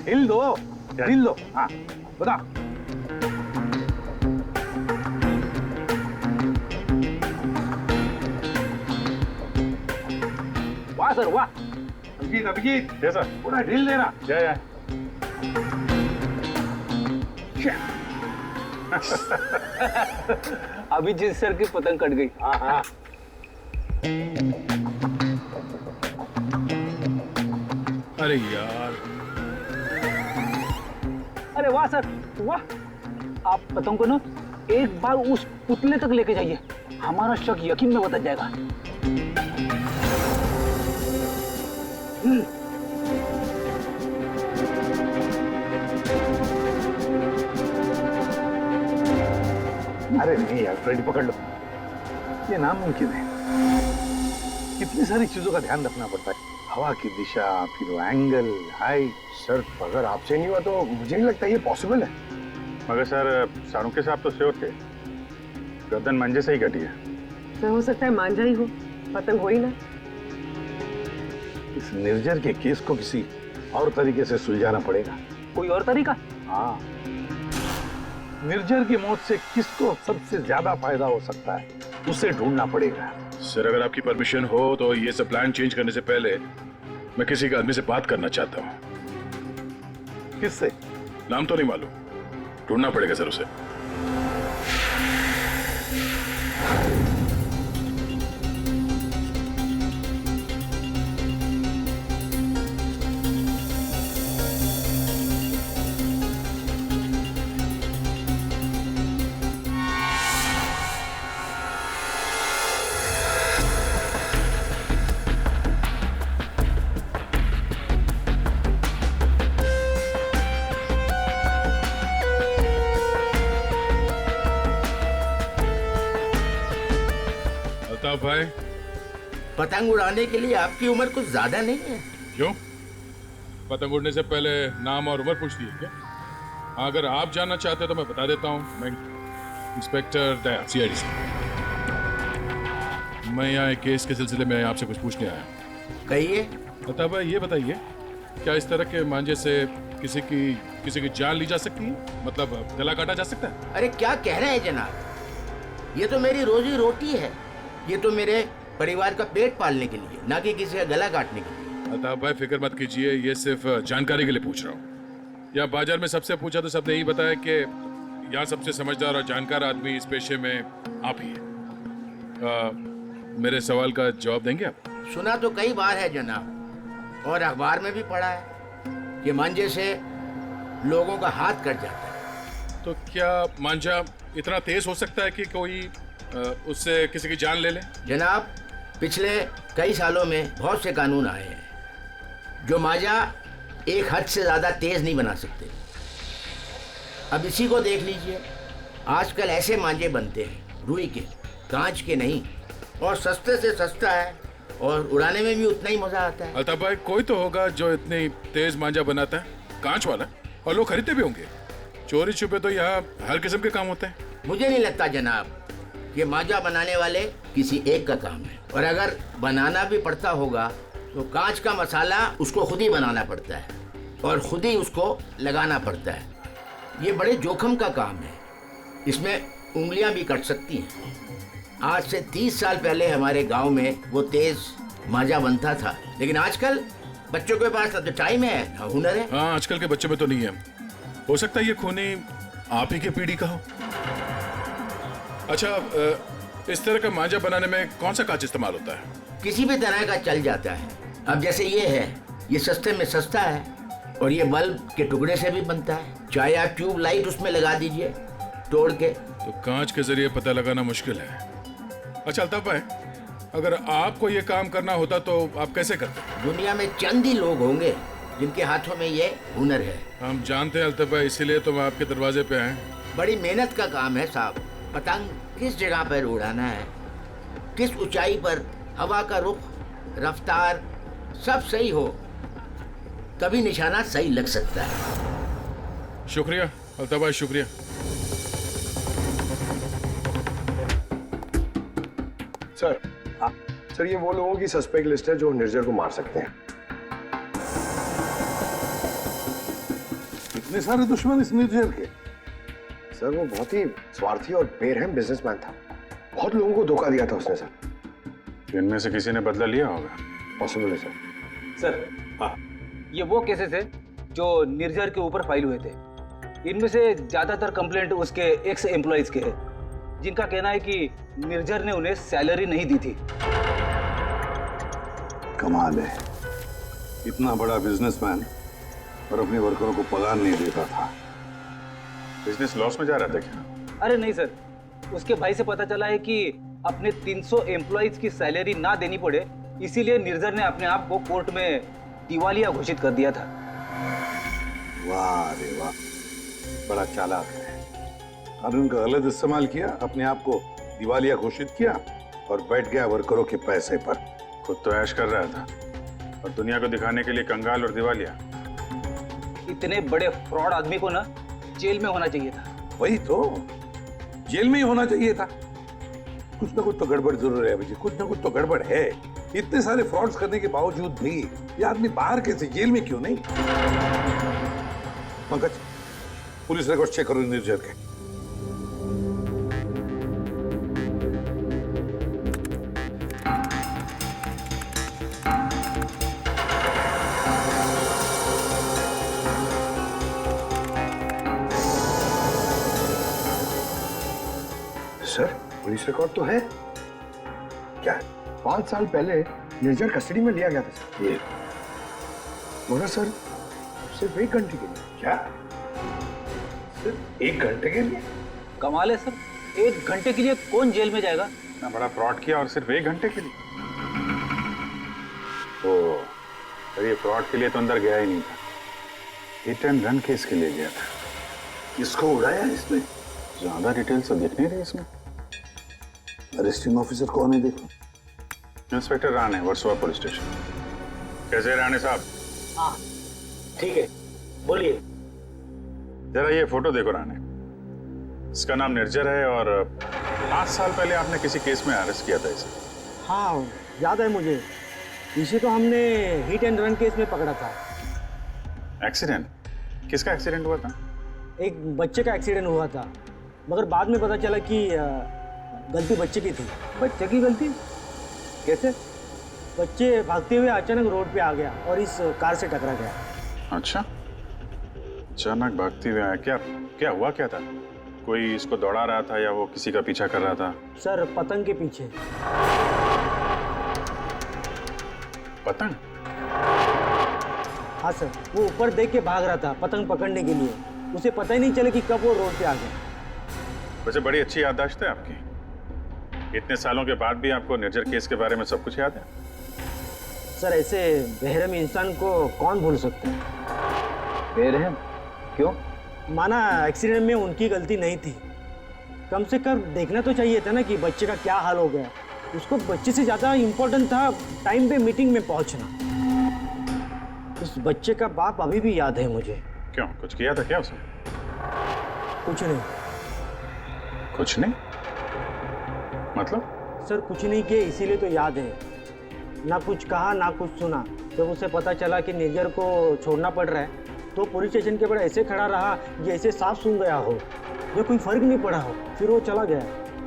हिल दो, हिल दो। हाँ बता। वाह सर वाह। अभिजीत अभिजीत, जैसा पूरा ढील देना। या अभिजीत सर की पतंग कट गई। हाँ हाँ। अरे यार, अरे वाह सर वाह। आप पतंग को ना एक बार उस पुतले तक लेके जाइए, हमारा शक यकीन में बदल जाएगा। अरे नहीं यार, फ्रेडी पकड़ लो। ये नामुमकिन है। कितनी सारी चीजों का ध्यान रखना पड़ता है, हवा की दिशा, फिर वो एंगल, हाइट। सर अगर आपसे नहीं हुआ तो मुझे नहीं लगता ये पॉसिबल है। मगर सर सारुके साहब तो श्योर थे, गर्दन मंजे से ही कटी है। सर हो सकता है मांझा ही हो, पतंग हो ही ना। इस निर्जर के केस को किसी और तरीके से सुलझाना पड़ेगा। कोई और तरीका? हाँ, निर्जर की मौत से किसको सबसे ज्यादा फायदा हो सकता है, उसे ढूंढना पड़ेगा। सर अगर आपकी परमिशन हो तो ये सब प्लान चेंज करने से पहले मैं किसी के आदमी से बात करना चाहता हूँ। किससे? नाम तो नहीं मालूम, ढूंढना पड़ेगा सर उसे। अल्ताफ भाई, पतंग उड़ाने के लिए आपकी उम्र कुछ ज्यादा नहीं है? क्यों? पतंग उड़ने से पहले नाम और उम्र पूछती है क्या? हाँ, अगर आप जानना चाहते हो तो मैं बता देता हूँ। मैं इंस्पेक्टर दया, CID से। मैं यहाँ एक केस के सिलसिले में आपसे कुछ पूछने आया हूँ। कहिए। अल्ताफ भाई ये बताइए, क्या इस तरह के मांझे से किसी की जान ली जा सकती है? मतलब गला काटा जा सकता है? अरे क्या कह रहे हैं जनाब, ये तो मेरी रोजी रोटी है, ये तो मेरे परिवार का पेट पालने के लिए, ना कि किसी का गला काटने के लिए। अल्ताफ भाई फिक्र मत कीजिए, ये सिर्फ जानकारी के लिए पूछ रहा हूँ। यहाँ बाजार में सबसे पूछा तो सबने यही बताया कि यहाँ सबसे समझदार और जानकार आदमी इस पेशे में आप ही है। मेरे सवाल का जवाब देंगे आप? सुना तो कई बार है जनाब, और अखबार में भी पढ़ा है कि मांझे से लोगों का हाथ कट जाता है। तो क्या मांझा इतना तेज हो सकता है कि कोई उससे किसी की जान ले ले? जनाब पिछले कई सालों में बहुत से कानून आए हैं जो मांझा एक हद से ज्यादा तेज नहीं बना सकते। अब इसी को देख लीजिए, आजकल ऐसे मांझे बनते हैं रुई के, कांच के नहीं, और सस्ते से सस्ता है और उड़ाने में भी उतना ही मजा आता है। अल्ताफ भाई कोई तो होगा जो इतनी तेज मांझा बनाता है, कांच वाला, और लोग खरीदते भी होंगे। चोरी छुपे तो यहाँ हर किस्म के काम होते हैं। मुझे नहीं लगता जनाब कि मांझा बनाने वाले किसी एक का काम है, और अगर बनाना भी पड़ता होगा तो कांच का मसाला उसको खुद ही बनाना पड़ता है और खुद ही उसको लगाना पड़ता है। ये बड़े जोखिम का काम है, इसमें उंगलियां भी कट सकती हैं। आज से 30 साल पहले हमारे गांव में वो तेज मांझा बनता था, लेकिन आजकल बच्चों के पास ना तो टाइम है ना हुनर है। हाँ, आजकल के बच्चों में तो नहीं है। हो सकता है ये खूनी आप ही के पीढ़ी का हो। अच्छा, इस तरह का मांझा बनाने में कौन सा कांच इस्तेमाल होता है? किसी भी तरह का चल जाता है। अब जैसे ये है, ये सस्ते में सस्ता है और ये बल्ब के टुकड़े से भी बनता है। चाहे आप ट्यूब लाइट उसमें लगा दीजिए तोड़ के। तो कांच के जरिए पता लगाना मुश्किल है। अच्छा अल्ताफ भाई, अगर आपको ये काम करना होता तो आप कैसे करते? दुनिया में चंद ही लोग होंगे जिनके हाथों में ये हुनर है। हम जानते हैं अल्ताफ भाई, इसीलिए तो मैं आपके दरवाजे पे आए। बड़ी मेहनत का काम है साहब। पतंग किस जगह पर उड़ाना है, किस ऊंचाई पर, हवा का रुख, रफ्तार सब सही हो तभी निशाना सही लग सकता है। शुक्रिया अल्ताफ भाई, शुक्रिया। सर, हाँ सर, ये वो लोगों की सस्पेक्ट लिस्ट है जो निर्जर को मार सकते हैं। इतने सारे दुश्मन इस निर्जर के। सर वो बहुत ही स्वार्थी और बेरहम बिजनेसमैन था। बहुत लोगों को धोखा दिया था उसने सर। इनमें से किसी ने बदला लिया होगा। पॉसिबल है सर। सर हाँ, ये वो केसेस है जो निर्जर के ऊपर फाइल हुए थे। इनमें से ज्यादातर कंप्लेंट उसके एक्स एम्प्लॉयज के हैं, जिनका कहना है कि निर्जर ने उन्हें सैलरी नहीं दी थी। कमाल है, इतना बड़ा बिजनेसमैन और अपने वर्करों को पगार नहीं देता था। बिजनेस लॉस में जा रहा था क्या? अरे नहीं सर, उसके भाई से पता चला है कि अपने 300 एम्प्लॉयज की सैलरी ना देनी पड़े, इसीलिए निर्जर ने अपने आप को कोर्ट में दिवालिया घोषित कर दिया था। वाह रे वाह, बड़ा चालाक है। कानून का गलत इस्तेमाल किया, अपने आप को दिवालिया घोषित किया और बैठ गया वर्करों के पैसे पर। खुद तो ऐश कर रहा था और दुनिया को दिखाने के लिए कंगाल और दिवालिया। इतने बड़े फ्रॉड आदमी को ना जेल में होना चाहिए था। वही तो, जेल में ही होना चाहिए था। कुछ ना कुछ तो गड़बड़ जरूर है अभिजीत, कुछ ना कुछ तो गड़बड़ है। इतने सारे फ्रॉड्स करने के बावजूद भी ये आदमी बाहर कैसे, जेल में क्यों नहीं? पंकज, पुलिस रिकॉर्ड चेक करो निर्जर के। सर पुलिस रिकॉर्ड तो है। क्या 5 साल पहले निर्जर कस्टडी में लिया गया था सर। ये मगर सर सिर्फ 1 घंटे के लिए। क्या, सिर्फ 1 घंटे के लिए? कमाल है सर, 1 घंटे के लिए कौन जेल में जाएगा? इतना बड़ा फ्रॉड किया और सिर्फ 1 घंटे के लिए। ओ, पर ये फ्रॉड के लिए तो अंदर गया ही नहीं था, हिट एंड रन केस के लिए गया था। किसको उड़ाया इसने? ज्यादा डिटेल्स तो दिख नहीं रही इसमें। अरेस्टिंग ऑफिसर कौन है देखो? Inspector Rane, Versova police station. कैसे राणे साहब? हाँ ठीक है, बोलिए। जरा ये फोटो देखो राणे। इसका नाम निर्जर है और 5 साल पहले आपने किसी केस में अरेस्ट किया था इसे। हाँ याद है मुझे, इसे तो हमने हिट एंड रन केस में पकड़ा था। एक्सीडेंट? किसका एक्सीडेंट हुआ था? एक बच्चे का एक्सीडेंट हुआ था, मगर बाद में पता चला कि गलती बच्चे की थी। बच्चे की गलती? कैसे? बच्चे भागते हुए अचानक रोड पे आ गया और इस कार से टकरा गया। अच्छा, अचानक भागते हुए आया। क्या क्या हुआ, क्या था? कोई इसको दौड़ा रहा था या वो किसी का पीछा कर रहा था? सर पतंग के पीछे। पतंग? हाँ सर, वो ऊपर देख के भाग रहा था पतंग पकड़ने के लिए। उसे पता ही नहीं चला कि कब वो रोड पे आ गया। वैसे बड़ी अच्छी याददाश्त है आपकी। इतने सालों के बाद भी आपको निर्जर केस के बारे में सब कुछ याद है? सर ऐसे बेरहम इंसान को कौन भूल सकता है? बेरहम? क्यों? माना एक्सीडेंट में उनकी गलती नहीं थी, कम से कम देखना तो चाहिए था ना कि बच्चे का क्या हाल हो गया। उसको बच्चे से ज़्यादा इम्पोर्टेंट था टाइम पे मीटिंग में पहुंचना। उस बच्चे का बाप अभी भी याद है मुझे। क्यों, कुछ किया था क्या उसने? कुछ नहीं कुछ नहीं? मतलब? सर, कुछ नहीं किए इसीलिए तो याद है। ना कुछ कहा ना कुछ सुना। जब उसे पता चला कि निर्जर को छोड़ना पड़ रहा है तो पुलिस स्टेशन के बाहर ऐसे खड़ा रहा कि ऐसे साफ सुन गया हो, जो कोई फर्क नहीं पड़ा हो। फिर वो चला गया।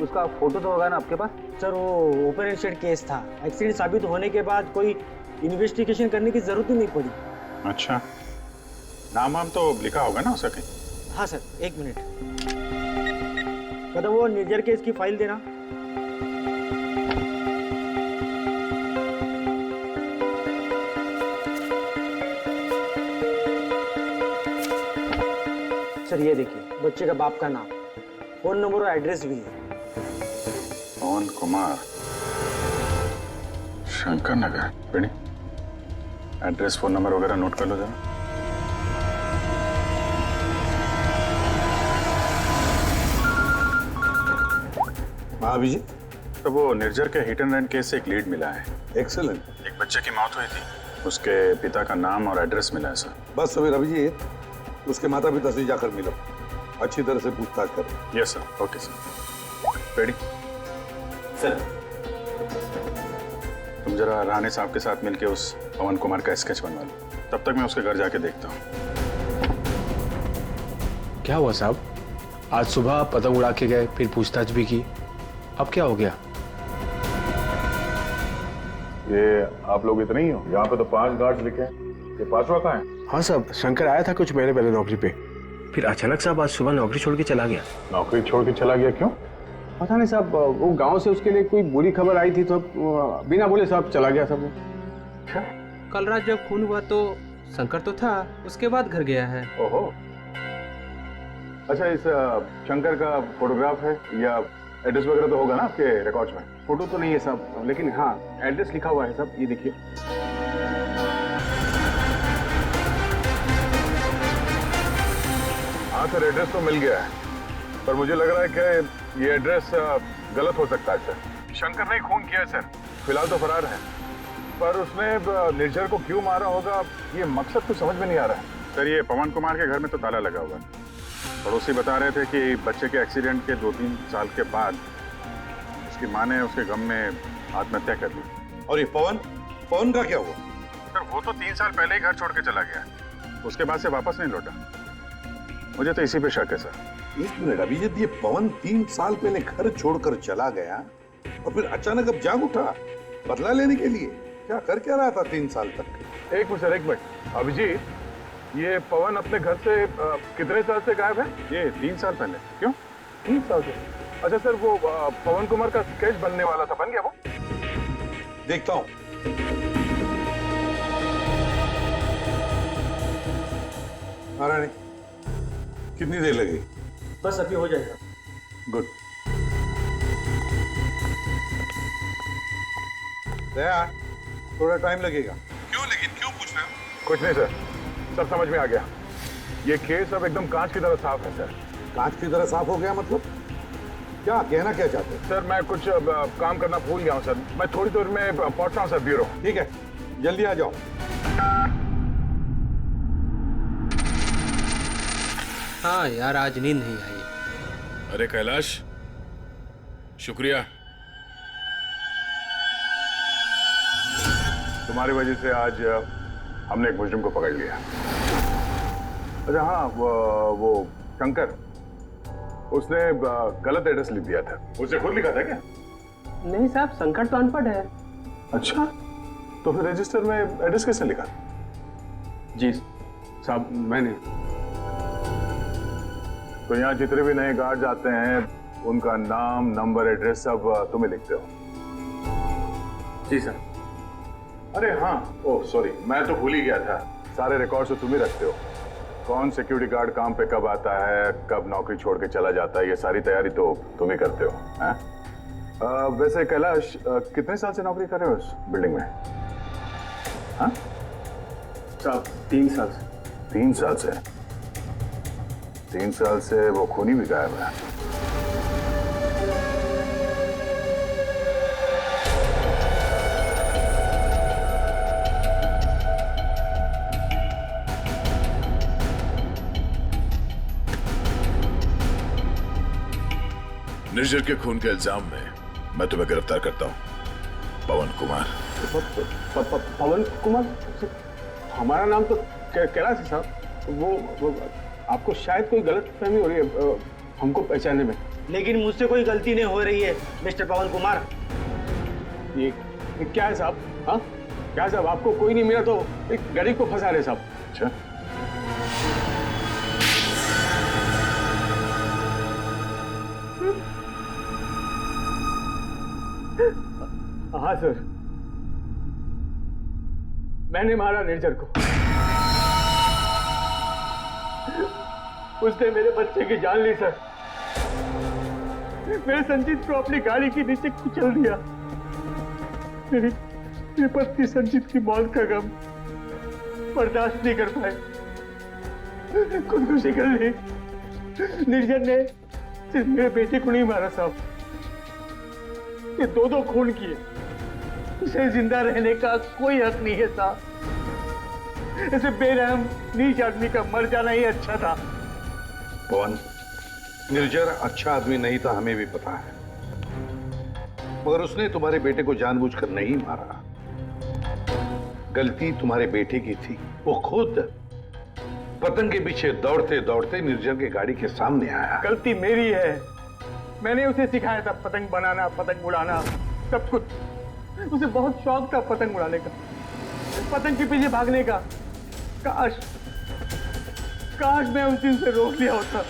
उसका फोटो तो होगा ना आपके पास? सर वो ओपन एंड शेड केस था। एक्सीडेंट साबित होने के बाद कोई इन्वेस्टिगेशन करने की जरूरत ही नहीं पड़ी। अच्छा, नाम वाम तो लिखा होगा ना उसका कहीं? हाँ सर, 1 मिनट। कदम वो निर्जर केस की फाइल देना। सर ये देखिए, बच्चे का बाप का नाम, फोन नंबर और एड्रेस भी है। पवन कुमार, शंकर नगर। बेटी, एड्रेस फोन नंबर वगैरह नोट कर लो जरा। हाँ अभिजीत, तो वो निर्जर के हिट एंड रन केस से एक लीड मिला है। एक्सेलेंट। एक बच्चे की मौत हुई थी, उसके पिता का नाम और एड्रेस मिला है सर। बस फिर अभिजीत, उसके माता पिता से जाकर मिलो, अच्छी तरह से पूछताछ करो। Yes sir, okay sir. Ready sir, तुम जरा राणे साहब के साथ मिलके उस पवन कुमार का स्केच बनवा लो, तब तक मैं उसके घर जाके देखता हूँ। क्या हुआ साहब? आज सुबह पतंग उड़ा के गए, फिर पूछताछ भी की, अब क्या हो गया? ये आप लोग इतने ही हो? यहाँ पे तो 5 गार्ड लिखे हैं, ये 5वां कहाँ है? हाँ साहब, शंकर आया था कुछ महीने पहले नौकरी पे, फिर अचानक साहब आज सुबह नौकरी छोड़ के चला गया। नौकरी छोड़ के चला गया, क्यों? पता नहीं साहब, वो गांव से उसके लिए कोई बुरी खबर आई थी तो बिना बोले साहब चला गया सब। कल रात जब खून हुआ तो शंकर तो था, उसके बाद घर गया है। ओहो, अच्छा, इस शंकर का फोटोग्राफ है या एड्रेस वगैरह तो होगा ना आपके रिकॉर्ड्स में? फोटो तो नहीं है साहब, लेकिन हाँ एड्रेस लिखा हुआ है साहब, ये देखिए। हाँ सर, एड्रेस तो मिल गया है, पर मुझे लग रहा है कि ये एड्रेस गलत हो सकता है सर। शंकर ने खून किया है सर, फिलहाल तो फरार है, पर उसने निर्जर को क्यों मारा होगा ये मकसद तो समझ में नहीं आ रहा है। सर, ये पवन कुमार के घर में तो ताला लगा हुआ है। पड़ोसी बता रहे थे कि बच्चे के एक्सीडेंट के 2-3 साल के बाद उसकी माँ ने उसके गम में आत्महत्या कर ली। और ये पवन का क्या हुआ? सर, वो तो 3 साल पहले ही घर छोड़ के चला गया, उसके बाद से वापस नहीं लौटा। मुझे तो इसी पे शक है सर। 1 मिनट, अभिजीत, ये पवन 3 साल पहले घर छोड़कर चला गया और फिर अचानक अब जाग उठा बदला लेने के लिए? क्या कर क्या रहा था 3 साल तक? एक मिनट सर, एक मिनट। अभिजीत, ये पवन अपने घर से कितने साल से गायब है? ये 3 साल पहले। क्यों 3 साल से? अच्छा सर, वो पवन कुमार का स्केच बनने वाला था, बन गया वो? देखता हूं। महारानी, कितनी देर लगेगी? बस अभी हो जाएगा। गुड। दया, थोड़ा टाइम लगेगा। क्यों लेकिन, क्यों पूछ रहे हो? कुछ नहीं सर, सब समझ में आ गया। ये केस अब एकदम कांच की तरह साफ है सर। कांच की तरह साफ हो गया मतलब? क्या कहना क्या चाहते हैं? सर, मैं कुछ काम करना भूल गया हूँ सर, मैं थोड़ी देर में पहुंच रहा हूँ सर ब्यूरो। ठीक है, जल्दी आ जाओ। हाँ यार, आज नींद नहीं आई। अरे कैलाश, शुक्रिया। तुम्हारी वजह से आज हमने एक मुजरिम को पकड़ लिया। अच्छा हाँ, वो शंकर, उसने गलत एड्रेस लिख दिया था। उसने खुद लिखा था क्या? नहीं साहब, शंकर तो अनपढ़ है। अच्छा, तो फिर रजिस्टर में एड्रेस कैसे लिखा? जी साहब, मैंने। तो यहाँ जितने भी नए गार्ड आते हैं उनका नाम, नंबर, एड्रेस सब तुम ही लिखते हो? जी सर। अरे हाँ, ओह सॉरी, मैं तो भूल ही गया था, सारे रिकॉर्ड्स तो तुम ही रखते हो। कौन सिक्योरिटी गार्ड काम पे कब आता है, कब नौकरी छोड़ के चला जाता है, ये सारी तैयारी तो तुम ही करते हो, हैं? वैसे कैलाश, कितने साल से नौकरी कर रहे हो इस बिल्डिंग में? हाँ साहब 3 साल से। 3 साल से? 3 साल से वो खूनी भी गायब है। निर्जर के खून के इल्जाम में मैं तुम्हें गिरफ्तार करता हूँ, पवन कुमार। पवन कुमार? हमारा नाम तो कैलाश है साहब। वो आपको शायद कोई गलत फहमी हो रही है हमको पहचानने में। लेकिन मुझसे कोई गलती नहीं हो रही है मिस्टर पवन कुमार। ये क्या है साहब? हाँ क्या साहब, आपको कोई नहीं मिला तो एक गरीब को फंसा रहे साहब। अच्छा, हाँ सर, मैंने मारा निर्जर को। उसने मेरे बच्चे की जान ली सर। मेरे संजीत को अपनी गाड़ी के नीचे कुचल दिया। मेरी पत्नी संजीत की मौत का गम बर्दाश्त नहीं कर पाए, खुदकुशी कर ली। निर्जर ने सिर्फ मेरे बेटे को नहीं मारा साहब, ये 2 खून किए। उसे जिंदा रहने का कोई हक नहीं है साहब। ऐसे बेरहम नीच आदमी का मर जाना ही अच्छा था। पवन, निर्जर अच्छा आदमी नहीं था, हमें भी पता है, मगर उसने तुम्हारे बेटे को जानबूझकर नहीं मारा। गलती तुम्हारे बेटे की थी। वो खुद पतंग के पीछे दौड़ते दौड़ते निर्जर के गाड़ी के सामने आया। गलती मेरी है, मैंने उसे सिखाया था पतंग बनाना, पतंग उड़ाना, सब कुछ। उसे बहुत शौक था पतंग उड़ाने का, पतंग के पीछे भागने का। काश मैं उस दिन से रोक लिया होता।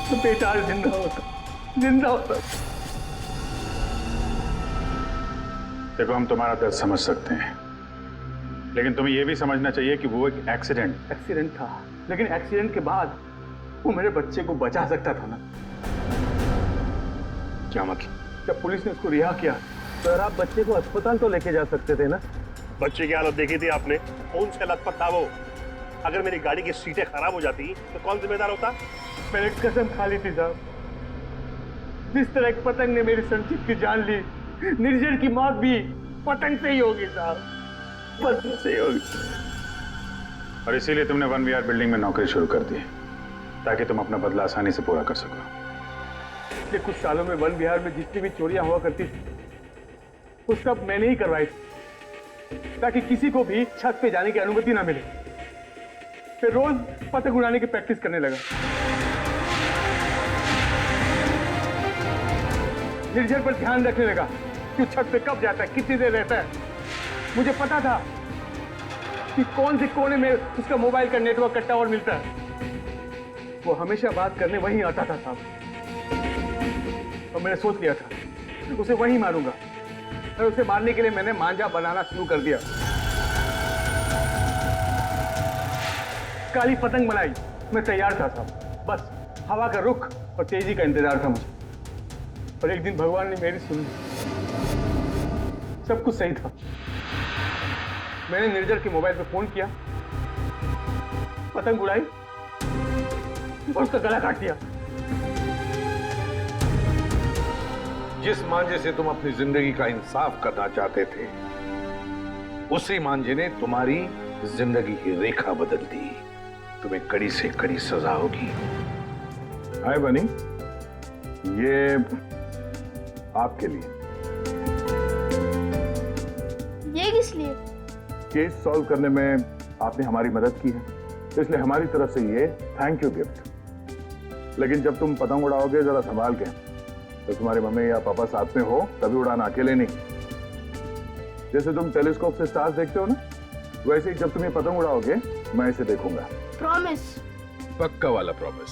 तो बेटा आज जिंदा होता। देखो, हम तुम्हारा दर्द समझ सकते हैं, लेकिन तुम्हें यह भी समझना चाहिए कि वो एक एक्सीडेंट था, लेकिन एक्सीडेंट के बाद वो मेरे बच्चे को बचा सकता था ना। क्या मतलब? जब पुलिस ने उसको रिहा किया, सर आप बच्चे को अस्पताल तो लेके जा सकते थे ना। बच्चे की हालत देखी थी आपने, कौन सा लथपथ था वो? अगर मेरी गाड़ी की सीटें खराब हो जाती तो कौन जिम्मेदार होता? मैंने कसम खा ली थी साहब, जिस तरह एक पतंग ने मेरी संचित की जान ली, निर्जर की मौत भी पतंग से ही होगी साहब, पतंग से ही होगी। और इसीलिए तुमने 1 विहार बिल्डिंग में नौकरी शुरू कर दी, ताकि तुम अपना बदला आसानी से पूरा कर सको। पिछले कुछ सालों में 1 विहार में जितनी भी चोरियां हुआ करती थी, वो सब मैंने ही करवाई थी, ताकि किसी को भी छत पे जाने की अनुमति ना मिले। फिर रोज पतंग उड़ाने की प्रैक्टिस करने लगा। निर्जर पर ध्यान रखने लगा कि छत पे कब जाता है, कितनी देर रहता है। मुझे पता था कि कौन से कोने में उसका मोबाइल का नेटवर्क का टावर मिलता है। वो हमेशा बात करने वहीं आता था साहब, और मैंने सोच लिया था उसे वहीं मारूंगा। और उसे मारने के लिए मैंने मांझा बनाना शुरू कर दिया। काली पतंग बनाई, मैं तैयार था साहब, बस हवा का रुख और तेजी का इंतजार था मुझे। और एक दिन भगवान ने मेरी सुन ली, सब कुछ सही था। मैंने निर्जर के मोबाइल पे फोन किया, पतंग उड़ाई और उसका गला काट दिया। जिस मांझे से तुम अपनी जिंदगी का इंसाफ करना चाहते थे, उसी मांझे ने तुम्हारी जिंदगी की रेखा बदल दी। तुम्हें कड़ी से कड़ी सजा होगी। हाय बनी, ये आपके लिए। ये किस लिए? केस सॉल्व करने में आपने हमारी मदद की है, इसलिए हमारी तरफ से ये थैंक यू गिफ्ट। लेकिन जब तुम पतंग उड़ाओगे जरा संभाल के, तो तुम्हारी मम्मी या पापा साथ में हो तभी उड़ाना, अकेले नहीं। जैसे तुम टेलीस्कोप से स्टार्स देखते हो ना, वैसे ही जब तुम ये पतंग उड़ाओगे मैं इसे देखूंगा। प्रॉमिस? पक्का वाला प्रॉमिस।